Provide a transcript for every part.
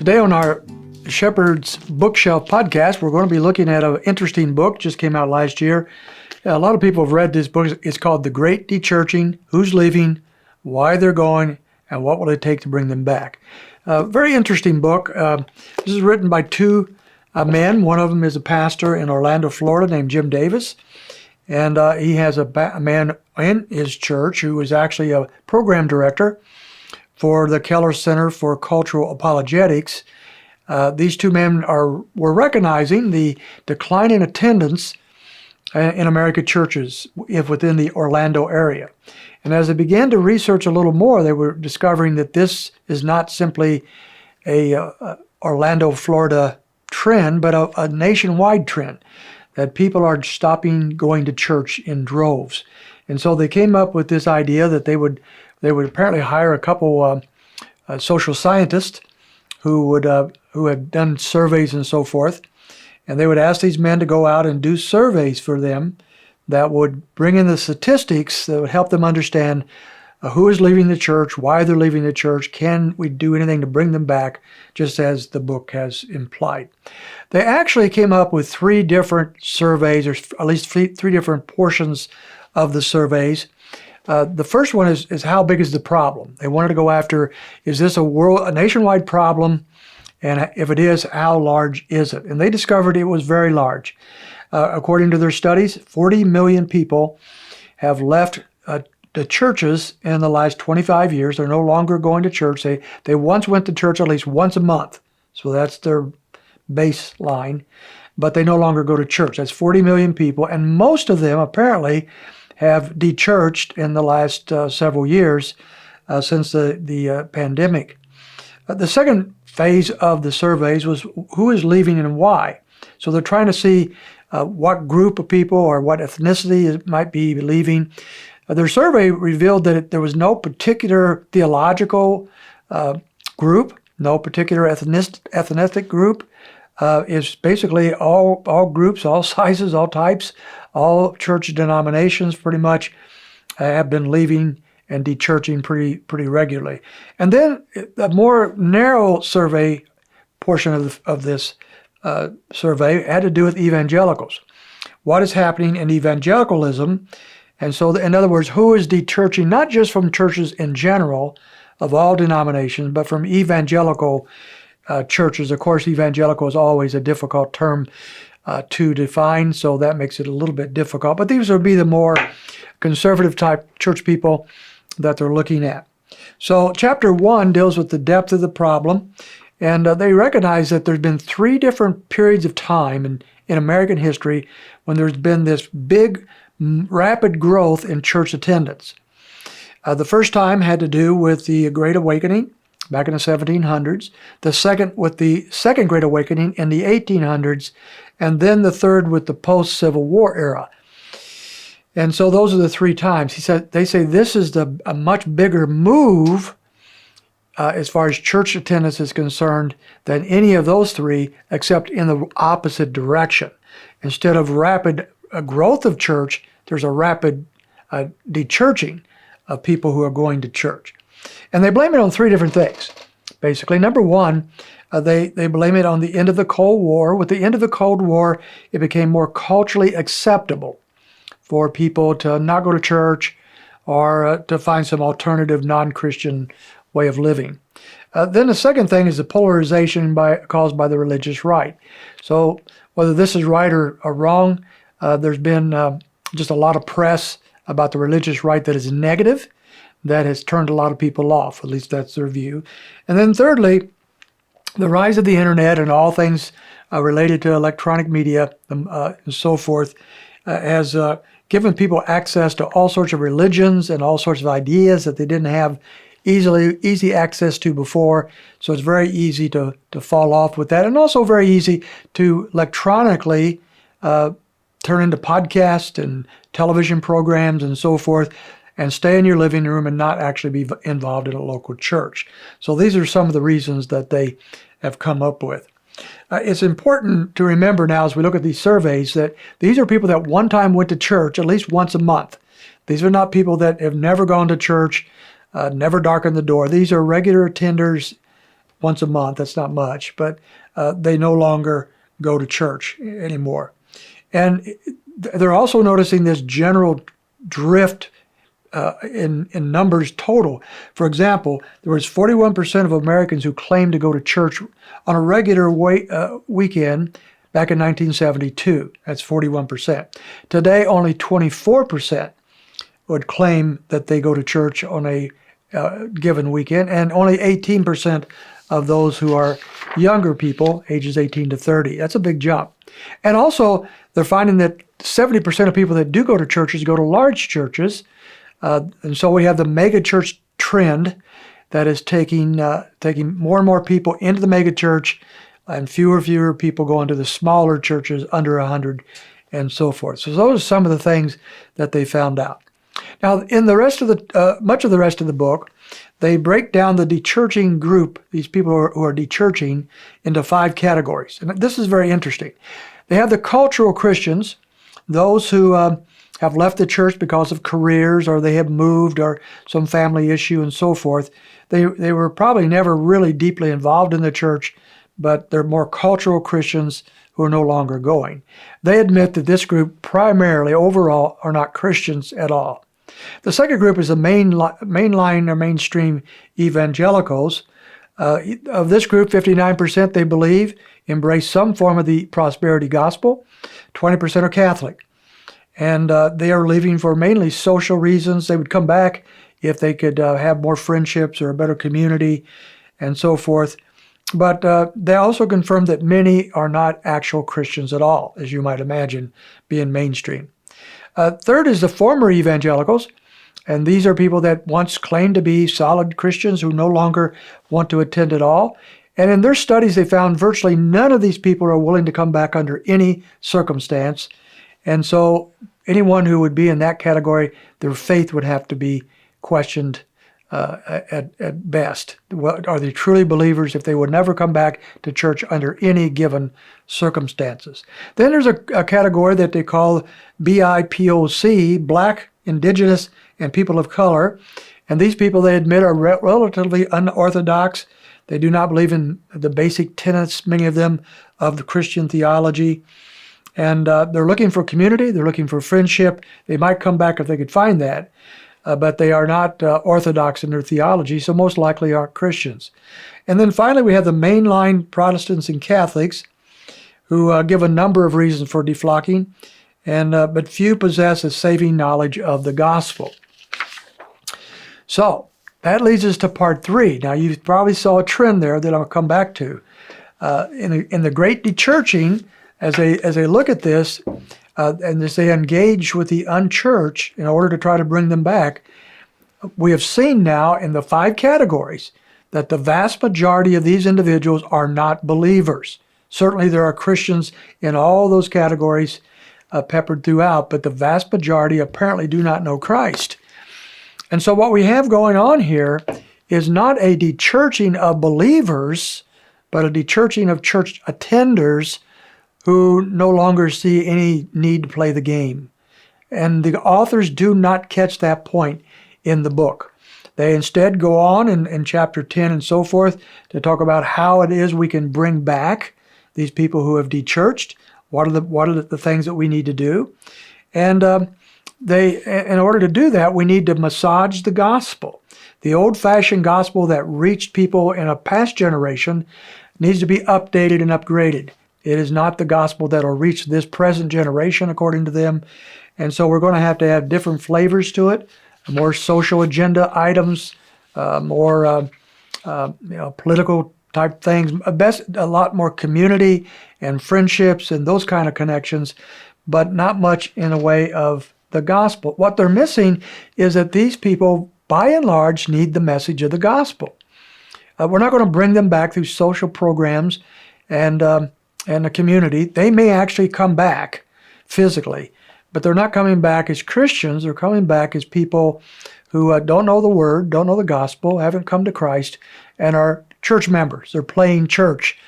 Today on our Shepherd's Bookshelf podcast, we're going to be looking at an interesting book, just came out last year. A lot of people have read this book. It's called The Great Dechurching, Who's Leaving, Why They're Going, and What Will It Take to Bring Them Back. Very interesting book. This is written by two men. One of them is a pastor in Orlando, Florida, named Jim Davis. And he has a man in his church who is actually a program director for the Keller Center for Cultural Apologetics. These two men were recognizing the decline in attendance in American churches within the Orlando area. And as they began to research a little more, they were discovering that this is not simply a Orlando, Florida trend, but a nationwide trend, that people are stopping going to church in droves. And so they came up with this idea that they would apparently hire a couple social scientists who had done surveys and so forth, and they would ask these men to go out and do surveys for them that would bring in the statistics that would help them understand who is leaving the church, why they're leaving the church, can we do anything to bring them back, just as the book has implied. They actually came up with three different surveys, or at least three different portions of the surveys. The first one is how big is the problem? They wanted to go after, is this a nationwide problem? And if it is, how large is it? And they discovered it was very large. According to their studies, 40 million people have left the churches in the last 25 years. They're no longer going to church. They once went to church at least once a month. So that's their baseline. But they no longer go to church. That's 40 million people. And most of them apparently have dechurched in the last several years since the pandemic. The second phase of the surveys was who is leaving and why. So they're trying to see what group of people or what ethnicity might be leaving. Their survey revealed that there was no particular theological group, no particular ethnic group. It's basically all groups, all sizes, all types, all church denominations pretty much have been leaving and dechurching pretty regularly. And then a more narrow survey portion of this survey had to do with evangelicals. What is happening in evangelicalism? And so, in other words, who is dechurching, not just from churches in general of all denominations, but from evangelical churches. Of course, evangelical is always a difficult term to define, so that makes it a little bit difficult. But these would be the more conservative type church people that they're looking at. So chapter 1 deals with the depth of the problem, and they recognize that there's been three different periods of time in American history when there's been this big, rapid growth in church attendance. The first time had to do with the Great Awakening back in the 1700s, the second with the Second Great Awakening in the 1800s, and then the third with the post-Civil War era. And so those are the three times. They say this is a much bigger move as far as church attendance is concerned than any of those three, except in the opposite direction. Instead of rapid growth of church, there's a rapid dechurching of people who are going to church. And they blame it on three different things. Basically, number one, they blame it on the end of the Cold War. With the end of the Cold War, it became more culturally acceptable for people to not go to church or to find some alternative non-Christian way of living. Then the second thing is the polarization caused by the religious right. So whether this is right or wrong, there's been just a lot of press about the religious right that is negative, that has turned a lot of people off. At least that's their view. And then thirdly, the rise of the internet and all things related to electronic media and so forth has given people access to all sorts of religions and all sorts of ideas that they didn't have easy access to before. So it's very easy to fall off with that, and also very easy to electronically turn into podcasts and television programs and so forth, and stay in your living room and not actually be involved in a local church. So these are some of the reasons that they have come up with. It's important to remember now as we look at these surveys that these are people that one time went to church at least once a month. These are not people that have never gone to church, never darkened the door. These are regular attenders once a month. That's not much, but they no longer go to church anymore. And they're also noticing this general drift in numbers total. For example, there was 41% of Americans who claimed to go to church on a regular weekend back in 1972. That's 41%. Today, only 24% would claim that they go to church on a given weekend, and only 18% of those who are younger people, ages 18 to 30. That's a big jump. And also, they're finding that 70% of people that do go to churches go to large churches. And so we have the mega church trend that is taking more and more people into the mega church, and fewer people go into the smaller churches under 100 and so forth. So those are some of the things that they found out. Now, in the rest of the much of the rest of the book, they break down the dechurching group, these people who are dechurching, into 5 categories. And this is very interesting. They have the cultural Christians, those who have left the church because of careers, or they have moved, or some family issue and so forth. They were probably never really deeply involved in the church, but they're more cultural Christians who are no longer going. They admit that this group primarily, overall, are not Christians at all. The second group is the mainline or mainstream evangelicals. Of this group, 59% they believe embrace some form of the prosperity gospel. 20% are Catholic. And they are leaving for mainly social reasons. They would come back if they could have more friendships or a better community and so forth. But they also confirm that many are not actual Christians at all, as you might imagine, being mainstream. Third is the former evangelicals, and these are people that once claimed to be solid Christians who no longer want to attend at all. And in their studies, they found virtually none of these people are willing to come back under any circumstance. And so anyone who would be in that category, their faith would have to be questioned at best. Are they truly believers if they would never come back to church under any given circumstances? Then there's a category that they call BIPOC, Black, Indigenous, and People of Color. And these people, they admit, are relatively unorthodox. They do not believe in the basic tenets, many of them, of the Christian theology. And they're looking for community. They're looking for friendship. They might come back if they could find that. But they are not orthodox in their theology, so most likely aren't Christians. And then finally, we have the mainline Protestants and Catholics, who give a number of reasons for deflocking, but few possess a saving knowledge of the gospel. So that leads us to part 3. Now, you probably saw a trend there that I'll come back to. In the Great Dechurching, as they look at this, and as they engage with the unchurched in order to try to bring them back, we have seen now in the 5 categories that the vast majority of these individuals are not believers. Certainly there are Christians in all those categories peppered throughout, but the vast majority apparently do not know Christ. And so what we have going on here is not a dechurching of believers, but a dechurching of church attenders who no longer see any need to play the game. And the authors do not catch that point in the book. They instead go on in chapter 10 and so forth to talk about how it is we can bring back these people who have dechurched. What are the things that we need to do? And in order to do that, we need to massage the gospel. The old-fashioned gospel that reached people in a past generation needs to be updated and upgraded. It is not the gospel that will reach this present generation, according to them. And so we're going to have different flavors to it, more social agenda items, more political type things, a lot more community and friendships and those kind of connections, but not much in the way of the gospel. What they're missing is that these people, by and large, need the message of the gospel. We're not going to bring them back through social programs and the community. They may actually come back physically, but they're not coming back as Christians. They're coming back as people who don't know the Word, don't know the gospel, haven't come to Christ, and are church members. They're playing church,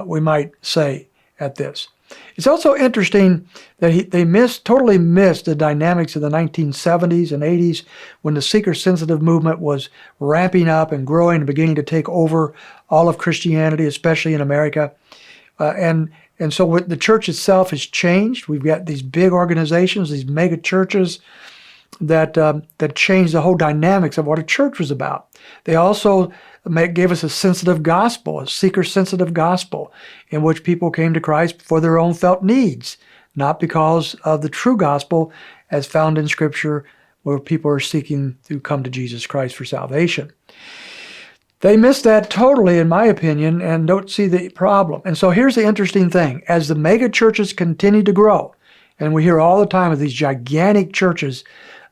we might say, at this. It's also interesting that they totally missed the dynamics of the 1970s and 80s when the seeker-sensitive movement was ramping up and growing and beginning to take over all of Christianity, especially in America. And so what the church itself has changed. We've got these big organizations, these mega churches that changed the whole dynamics of what a church was about. They also gave us a sensitive gospel, a seeker-sensitive gospel, in which people came to Christ for their own felt needs, not because of the true gospel as found in Scripture, where people are seeking to come to Jesus Christ for salvation. They miss that totally, in my opinion, and don't see the problem. And so here's the interesting thing. As the mega churches continue to grow, and we hear all the time of these gigantic churches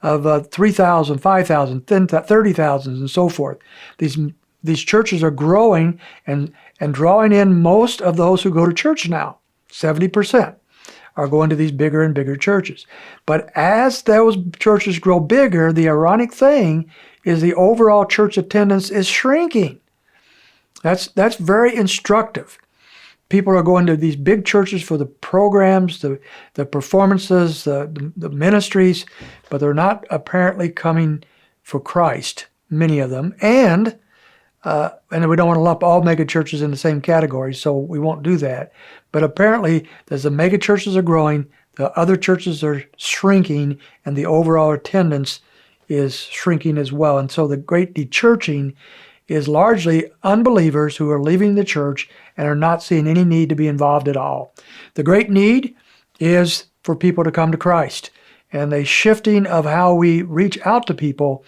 of 3,000, 5,000, 30,000, and so forth, these churches are growing and drawing in most of those who go to church now. 70% are going to these bigger and bigger churches. But as those churches grow bigger, the ironic thing is the overall church attendance is shrinking. That's very instructive. People are going to these big churches for the programs, the performances, the ministries, but they're not apparently coming for Christ, many of them. And we don't want to lump all mega churches in the same category, so we won't do that. But apparently, as the mega churches are growing, the other churches are shrinking, and the overall attendance is shrinking as well. And so the great dechurching is largely unbelievers who are leaving the church and are not seeing any need to be involved at all. The great need is for people to come to Christ, and the shifting of how we reach out to people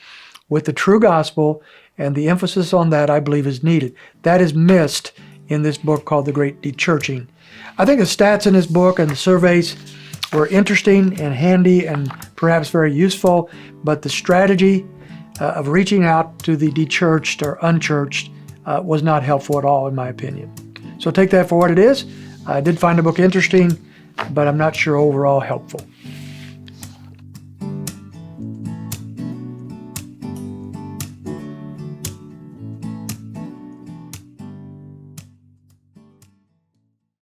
with the true gospel and the emphasis on that, I believe, is needed. That is missed in this book called The Great Dechurching. I think the stats in this book and the surveys were interesting and handy and perhaps very useful, but the strategy of reaching out to the dechurched or unchurched was not helpful at all, in my opinion. So take that for what it is. I did find the book interesting, but I'm not sure overall helpful.